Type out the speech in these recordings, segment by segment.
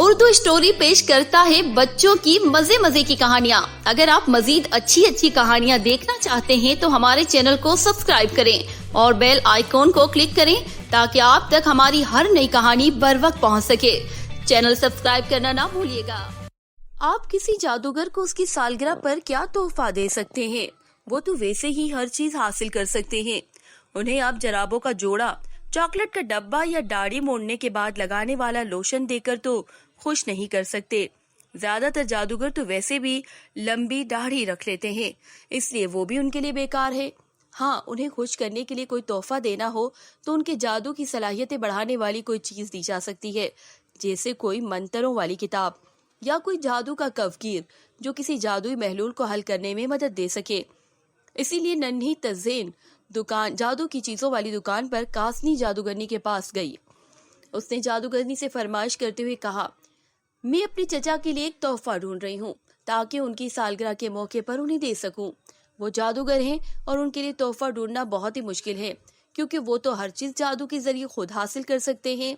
Urdu story पेश करता है बच्चों की मजे मजे की कहानियाँ। अगर आप मजीद अच्छी अच्छी कहानियाँ देखना चाहते हैं तो हमारे चैनल को सब्सक्राइब करें और बेल आइकॉन को क्लिक करें ताकि आप तक हमारी हर नई कहानी बर वक्त पहुँच सके। चैनल सब्सक्राइब करना ना भूलिएगा। आप किसी जादूगर को उसकी सालगिरह पर क्या तोहफा दे सकते हैं? वो तो वैसे ही हर चीज हासिल कर सकते हैं। उन्हें आप जराबों का जोड़ा, चॉकलेट का डब्बा या दाढ़ी मोड़ने के बाद लगाने वाला लोशन देकर तो खुश नहीं कर सकते। ज्यादातर जादूगर तो वैसे भी लंबी दाढ़ी रख लेते हैं, इसलिए वो भी उनके लिए बेकार है। हाँ, उन्हें खुश करने के लिए कोई तोहफा देना हो तो उनके जादू की सलाहियतें बढ़ाने वाली कोई चीज दी जा सकती है, जैसे कोई मंत्रों वाली किताब या कोई जादू का कवकीर जो किसी जादुई महलूल को हल करने में मदद दे सके। इसीलिए नन्ही तज़ेन जादू की चीजों वाली दुकान पर कासनी जादूगरनी के पास गई। उसने जादूगरनी से फरमाइश करते हुए कहा, मैं अपने चचा के लिए एक तोहफा ढूंढ रही हूँ ताकि उनकी सालगिरह के मौके पर उन्हें दे सकूं। वो जादूगर हैं और उनके लिए तोहफा ढूंढना बहुत ही मुश्किल है क्योंकि वो तो हर चीज जादू के जरिए खुद हासिल कर सकते हैं।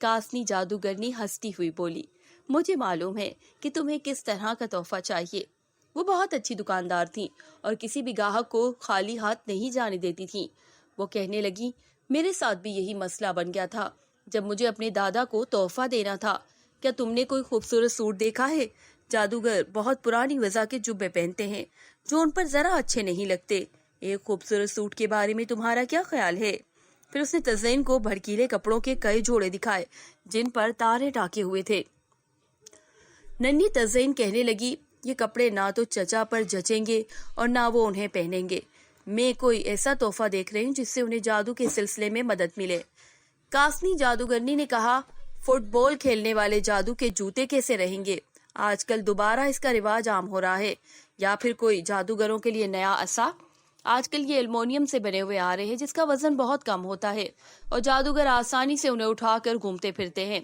कासनी जादूगरनी हंसती हुई बोली, मुझे मालूम है कि तुम्हें किस तरह का तोहफा चाहिए। वो बहुत अच्छी दुकानदार थी और किसी भी ग्राहक को खाली हाथ नहीं जाने देती थी। वो कहने लगी, मेरे साथ भी यही मसला बन गया था जब मुझे अपने दादा को तोहफा देना था। क्या तुमने कोई खूबसूरत सूट देखा है? जादूगर बहुत पुरानी वजह के जुब्बे पहनते हैं जो उन पर जरा अच्छे नहीं लगते। एक खूबसूरत सूट के बारे में तुम्हारा क्या ख्याल है? फिर उसने तज़ीन को भड़कीले कपड़ों के कई जोड़े दिखाए जिन पर तारे टाके हुए थे। नन्ही तज़ीन कहने लगी, ये कपड़े ना तो चचा पर जचेंगे और ना वो उन्हें पहनेंगे। मैं कोई ऐसा तोहफा देख रही हूँ जिससे उन्हें जादू के सिलसिले में मदद मिले। कासनी जादूगरनी ने कहा, फुटबॉल खेलने वाले जादू के जूते कैसे रहेंगे? आजकल दोबारा इसका रिवाज आम हो रहा है। या फिर कोई जादूगरों के लिए नया असा? आजकल ये एल्युमिनियम से बने हुए आ रहे हैं जिसका वजन बहुत कम होता है और जादूगर आसानी से उन्हें उठाकर घूमते फिरते हैं।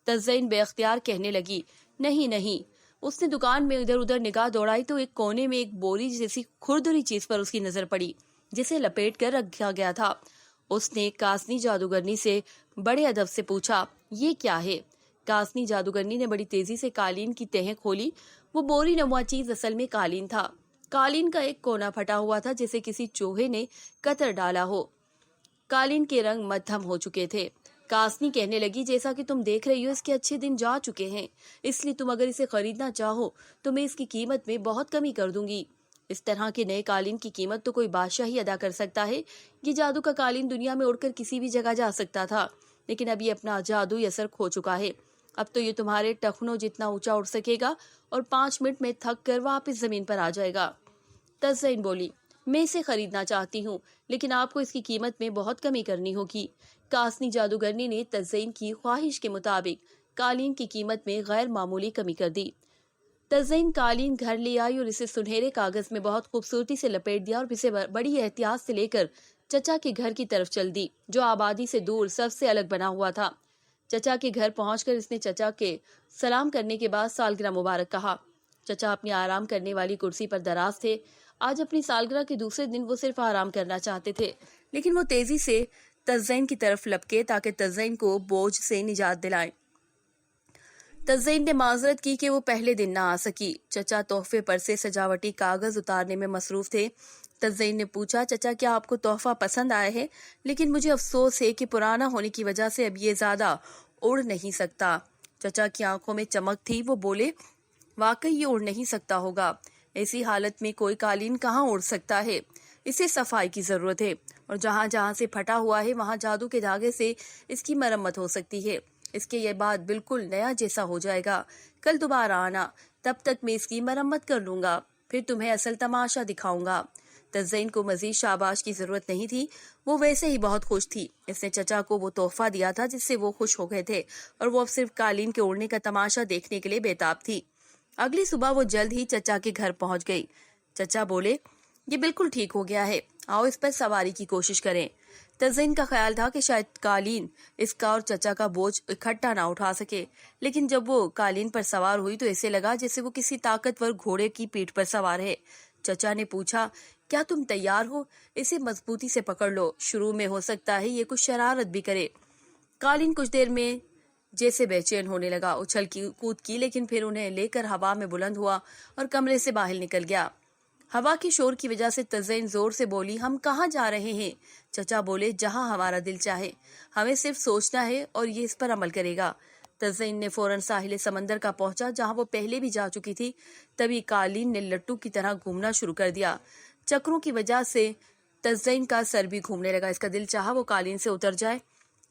तज़ीन बेख्तियार कहने लगी, नहीं नहीं। उसने दुकान में इधर उधर निगाह दौड़ाई तो एक कोने में एक बोरी जैसी खुरदुरी चीज पर उसकी नजर पड़ी जिसे लपेट कर रखा गया था। उसने कासनी जादूगरनी से बड़े अदब से पूछा, ये क्या है? कासनी जादूगरनी ने बड़ी तेजी से कालीन की तह खोली। वो बोरी नुमा चीज असल में कालीन था। कालीन का एक कोना फटा हुआ था जैसे किसी चूहे ने कतर डाला हो। कालीन के रंग मध्यम हो चुके थे। कासनी कहने लगी, जैसा कि तुम देख रही हो इसके अच्छे दिन जा चुके हैं, इसलिए तुम अगर इसे खरीदना चाहो तो मैं इसकी कीमत में बहुत कमी कर दूंगी। इस तरह के नए कालीन की कीमत तो कोई बादशाह ही अदा कर सकता है। ये जादू का कालीन दुनिया में उड़कर किसी भी जगह जा सकता था, लेकिन अभी अपना जादुई असर खो चुका है। अब तो ये तुम्हारे टखनों जितना ऊंचा उड़ सकेगा और 5 मिनट में थक कर वापस जमीन पर आ जाएगा। तज़ीन बोली, मैं इसे खरीदना चाहती हूँ लेकिन आपको इसकी कीमत में बहुत कमी करनी होगी। कासनी जादूगरनी ने तज़ीन की ख्वाहिश के मुताबिक कालीन की कीमत में गैर मामूली कमी कर दी। तज़ीन कालीन घर ले आई और इसे सुनहरे कागज में बहुत खूबसूरती से लपेट दिया और इसे बड़ी एहतियात से लेकर चचा के घर की तरफ चल दी जो आबादी से दूर सबसे अलग बना हुआ था। चचा के घर पहुंचकर इसने चचा के सलाम करने के बाद सालगिरह मुबारक कहा। चचा अपनी आराम करने वाली कुर्सी पर दराज थे। आज अपनी सालगिरह के दूसरे दिन वो सिर्फ आराम करना चाहते थे, लेकिन वो तेजी से तज़ीन की तरफ लपके ताकि तज़ीन को बोझ से निजात दिलाएं। तज़ीन ने माजरत की कि वो पहले दिन ना आ सकी। चचा तोहफे पर से सजावटी कागज उतारने में मसरूफ थे। तज़ीन ने पूछा, चचा क्या आपको तोहफा पसंद आया है? लेकिन मुझे अफसोस है कि पुराना होने की वजह से अब ये ज्यादा उड़ नहीं सकता। चचा की आंखों में चमक थी। वो बोले, वाकई ये उड़ नहीं सकता होगा। ऐसी हालत में कोई कालीन कहाँ उड़ सकता है? इसे सफाई की जरूरत है और जहाँ जहाँ से फटा हुआ है वहाँ जादू के धागे से इसकी मरम्मत हो सकती है। इसके ये बाद बिल्कुल नया जैसा हो जाएगा। कल दोबारा आना, तब तक मैं इसकी मरम्मत कर लूंगा, फिर तुम्हें असल तमाशा दिखाऊंगा। तज़ीन को मजीद शाबाश की जरूरत नहीं थी, वो वैसे ही बहुत खुश थी। इसने चचा को वो तोहफा दिया था जिससे वो खुश हो गए थे और वो अब सिर्फ कालीन के उड़ने का तमाशा देखने के लिए बेताब थी। अगली सुबह वो जल्द ही चचा के घर पहुंच गई। चचा बोले, ये बिल्कुल ठीक हो गया है, आओ इस पर सवारी की कोशिश करें। तज़ीन का ख्याल था कि शायद कालीन इसका और चचा का बोझ इकट्ठा ना उठा सके, लेकिन जब वो कालीन पर सवार हुई तो ऐसे लगा जैसे वो किसी ताकतवर घोड़े की पीठ पर सवार है। चचा ने पूछा, क्या तुम तैयार हो? इसे मजबूती से पकड़ लो, शुरू में हो सकता है ये कुछ शरारत भी करे। कालीन कुछ देर में जैसे बेचैन होने लगा। उछल कूद की, लेकिन फिर उन्हें लेकर हवा में बुलंद हुआ और कमरे से बाहर निकल गया। हवा की शोर की वजह से तज़ैन जोर से बोली, हम कहाँ जा रहे हैं? चचा बोले, जहाँ हमारा दिल चाहे, हमें सिर्फ सोचना है और ये इस पर अमल करेगा। तज़ैन ने फौरन साहिल समंदर का पहुंचा, जहां वो पहले भी जा चुकी थी। तभी कालीन ने लट्टू की तरह घूमना शुरू कर दिया। चक्रों की वजह से तज़ैन का सर भी घूमने लगा। इसका दिल चाहा वो कालीन से उतर जाए।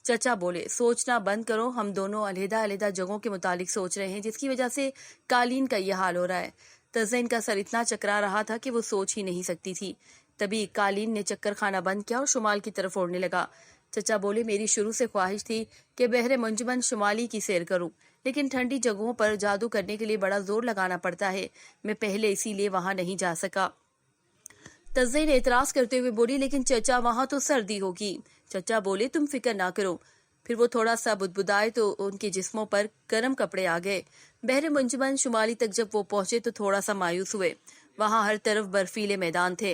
चचा बोले, सोचना बंद करो, हम दोनों अलहदा अलहदा जगहों के मुतालिक सोच रहे हैं, जिसकी वजह से कालीन का यह हाल हो रहा है। तज़ैन का सर इतना चकरा रहा था कि वो सोच ही नहीं सकती थी। तभी कालीन ने चक्कर खाना बंद किया और शुमाल की तरफ उड़ने लगा। चचा बोले, मेरी शुरू से ख्वाहिश थी कि बहरे मंजुमन शुमाली की सैर करूं, लेकिन ठंडी जगहों पर जादू करने के लिए बड़ा जोर लगाना पड़ता है, मैं पहले इसीलिए वहां नहीं जा सका। तज़ैन एतराज करते हुए बोली, लेकिन चचा वहां तो सर्दी होगी। चचा बोले, तुम फिक्र ना करो। फिर वो थोड़ा सा बुदबुदाए तो उनके जिस्मों पर गर्म कपड़े आ गए। बहरे मंजुमन शुमाली तक जब वो पहुंचे तो थोड़ा सा मायूस हुए। वहां हर तरफ बर्फीले मैदान थे।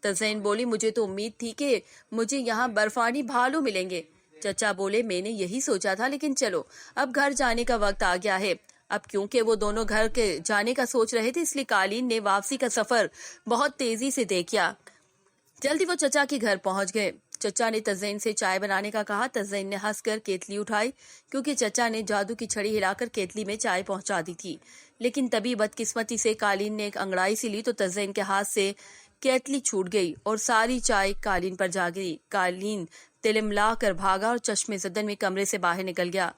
तज़ैन बोली, मुझे तो उम्मीद थी कि मुझे यहाँ बर्फानी भालू मिलेंगे। चचा बोले, मैंने यही सोचा था, लेकिन चलो अब घर जाने का वक्त आ गया है। अब क्योंकि वो दोनों घर के जाने का सोच रहे थे, इसलिए कालीन ने वापसी का सफर बहुत तेजी से तय किया। जल्दी वो चचा के घर पहुंच गए। चचा ने तज़ैन से चाय बनाने का कहा। तज़ैन ने हंसकर केतली उठाई, क्योंकि चचा ने जादू की छड़ी हिलाकर केतली में चाय पहुंचा दी थी। लेकिन तभी बदकिस्मती से कालीन ने एक अंगड़ाई सी ली तो तज़ैन के हाथ से केतली छूट गई और सारी चाय कालीन पर जा गिरी। कालीन तिलमिला कर भागा और चश्मे ज़दन में कमरे से बाहर निकल गया।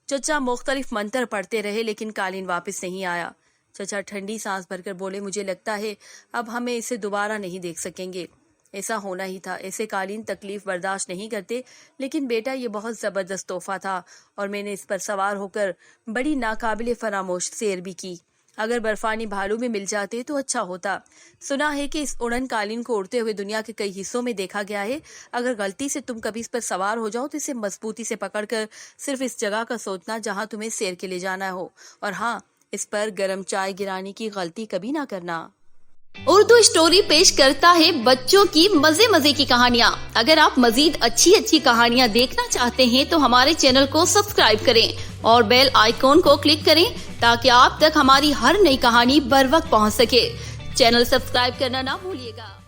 चचा मुख्तलिफ मंत्र पढ़ते रहे, लेकिन कालीन वापस नहीं आया। चचा ठंडी सांस भरकर बोले, मुझे लगता है अब हमें इसे दोबारा नहीं देख सकेंगे। ऐसा होना ही था। ऐसे कालीन तकलीफ बर्दाश्त नहीं करते, लेकिन बेटा ये बहुत जबरदस्त तोहफा था और मैंने इस पर सवार होकर बड़ी नाकाबिले फरामोश सैर भी की। अगर बर्फानी भालू में मिल जाते तो अच्छा होता। सुना है कि इस उड़न कालीन को उड़ते हुए दुनिया के कई हिस्सों में देखा गया है। अगर गलती से तुम कभी इस पर सवार हो जाओ तो इसे मजबूती से पकड़कर सिर्फ इस जगह का सोचना जहां तुम्हें सैर के लिए जाना हो, और हाँ, इस पर गर्म चाय गिराने की गलती कभी ना करना। उर्दू स्टोरी पेश करता है बच्चों की मजे मजे की कहानियाँ। अगर आप मजीद अच्छी कहानियाँ देखना चाहते हैं तो हमारे चैनल को सब्सक्राइब करें और बेल आइकॉन को क्लिक करें, ताकि आप तक हमारी हर नई कहानी बर वक्त पहुँच सके। चैनल सब्सक्राइब करना ना भूलिएगा।